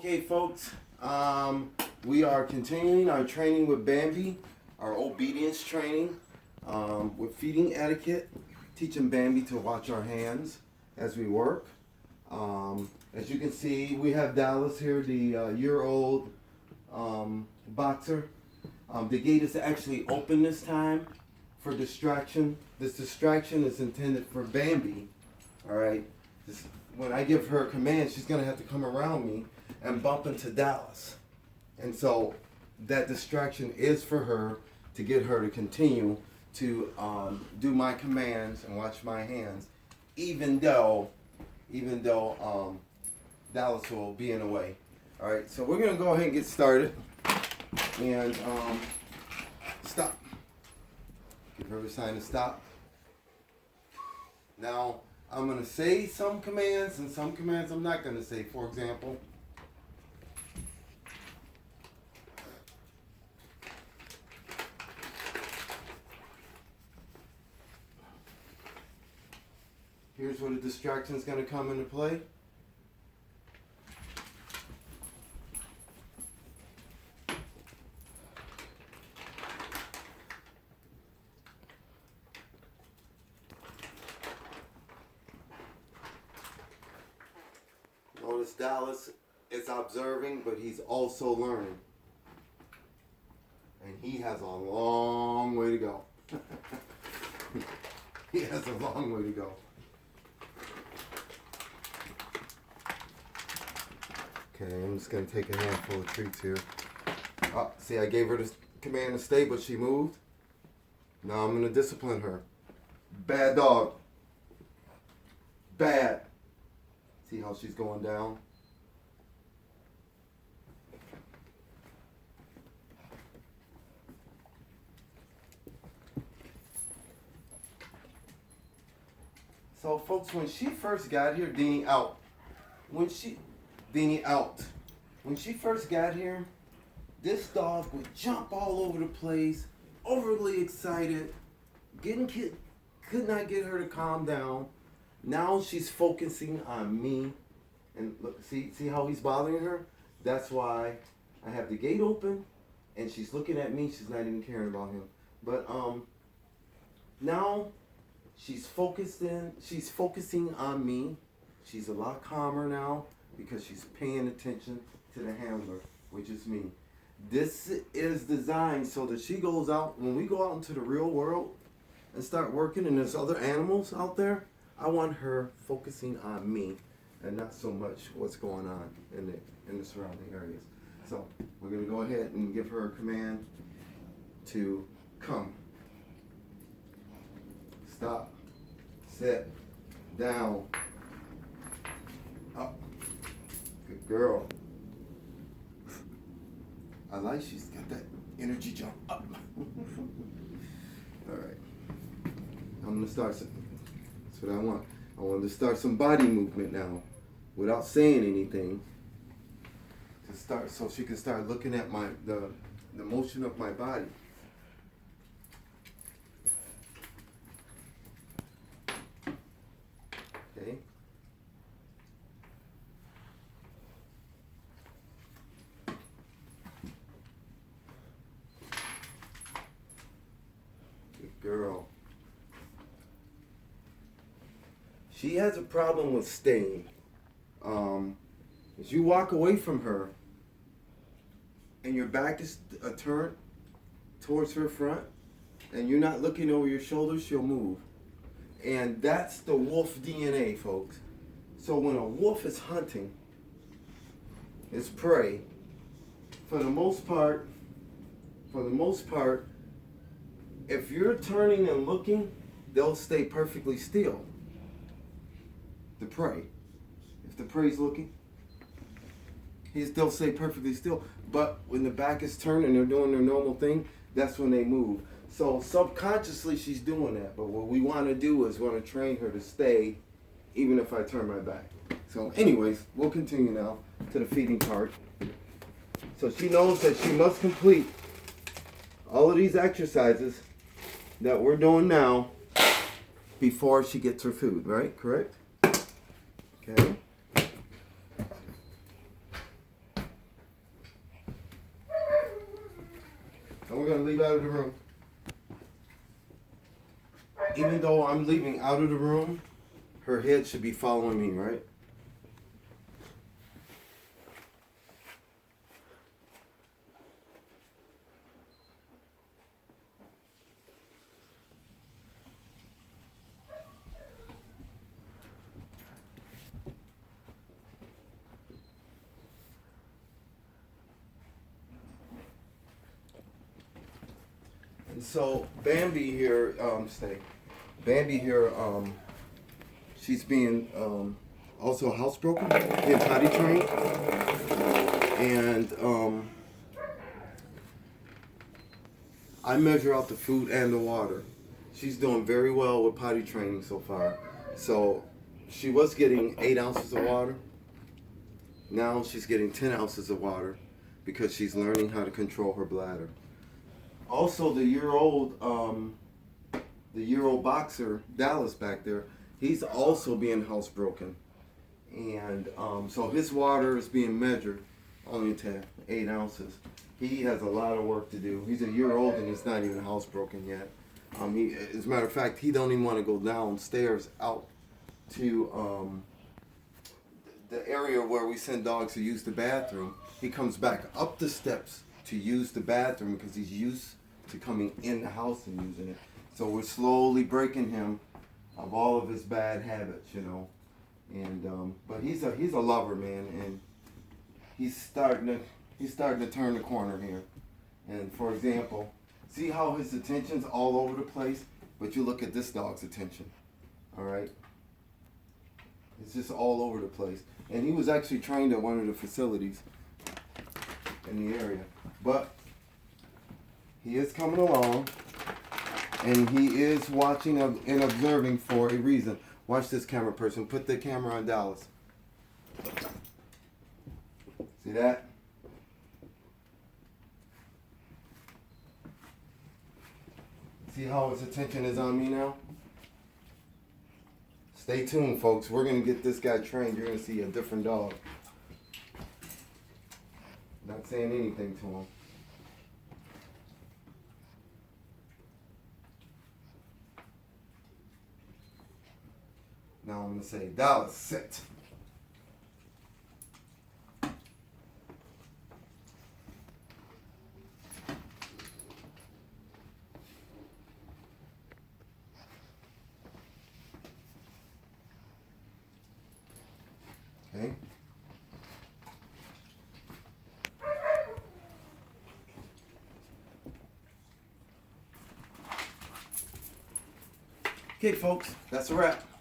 Okay, folks, we are continuing our training with Bambi, our obedience training with feeding etiquette, teaching Bambi to watch our hands as we work. As you can see, we have Dallas here, the year-old boxer. The gate is actually open this time for distraction. This distraction is intended for Bambi, all right? When I give her a command, she's gonna have to come around me and bump into Dallas. And so that distraction is for her to get her to continue to do my commands and watch my hands, even though Dallas will be in the way. All right, so we're gonna go ahead and get started and stop. Give her a sign to stop. Now, I'm going to say some commands and some commands I'm not going to say. For example, here's where the distraction is going to come into play. Notice Dallas is observing, but he's also learning. And he has a long way to go. He has a long way to go. Okay, I'm just going to take a handful of treats here. Oh, see, I gave her the command to stay, but she moved. Now I'm going to discipline her. Bad dog. Bad. See how she's going down? So folks, when she first got here, Deanie out. Deanie out. When she first got here, this dog would jump all over the place, overly excited, could not get her to calm down. Now she's focusing on me, and look, see how he's bothering her? That's why I have the gate open, and she's looking at me. She's not even caring about him. But now she's focusing on me. She's a lot calmer now because she's paying attention to the handler, which is me. This is designed so that she goes out, when we go out into the real world and start working, and there's other animals out there, I want her focusing on me and not so much what's going on in the surrounding areas. So we're going to go ahead and give her a command to come. Stop. Sit. Down. Up. Good girl. I like she's got that energy jump up. All right. I'm going to start something. That's what I want. I want to start some body movement now without saying anything, to start so she can start looking at the motion of my body. Okay. Good girl. She has a problem with staying. As you walk away from her and your back is turned towards her front and you're not looking over your shoulder, she'll move. And that's the wolf DNA, folks. So when a wolf is hunting its prey, for the most part, if you're turning and looking, they'll stay perfectly still. The prey. If the prey's looking, they'll stay perfectly still. But when the back is turned and they're doing their normal thing, that's when they move. So subconsciously she's doing that. But what we want to do is want to train her to stay even if I turn my back. So anyways, we'll continue now to the feeding part. So she knows that she must complete all of these exercises that we're doing now before she gets her food, right? Correct? Okay. we're gonna leave out of the room. Even though I'm leaving out of the room, her head should be following me, right? And so Bambi here, Bambi here, she's being also housebroken, being potty trained, and I measure out the food and the water. She's doing very well with potty training so far. So she was getting 8 ounces of water. Now she's getting 10 ounces of water because she's learning how to control her bladder. Also, the year-old boxer Dallas back there, he's also being housebroken, and so his water is being measured only to 8 ounces. He has a lot of work to do. He's a year old and he's not even housebroken yet. As a matter of fact, he don't even want to go downstairs out to the area where we send dogs to use the bathroom. He comes back up the steps to use the bathroom because he's used to coming in the house and using it. So we're slowly breaking him of all of his bad habits, you know. And but he's a lover, man, and he's starting to turn the corner here. And for example, see how his attention's all over the place, but you look at this dog's attention. All right, it's just all over the place. And he was actually trained at one of the facilities in the area, but he is coming along, and he is watching and observing for a reason. Watch this, camera person. Put the camera on Dallas. See that? See how his attention is on me now? Stay tuned, folks. We're going to get this guy trained. You're going to see a different dog. Not saying anything to him. Now I'm going to say, Dallas, sit. Okay. Okay, folks, that's a wrap.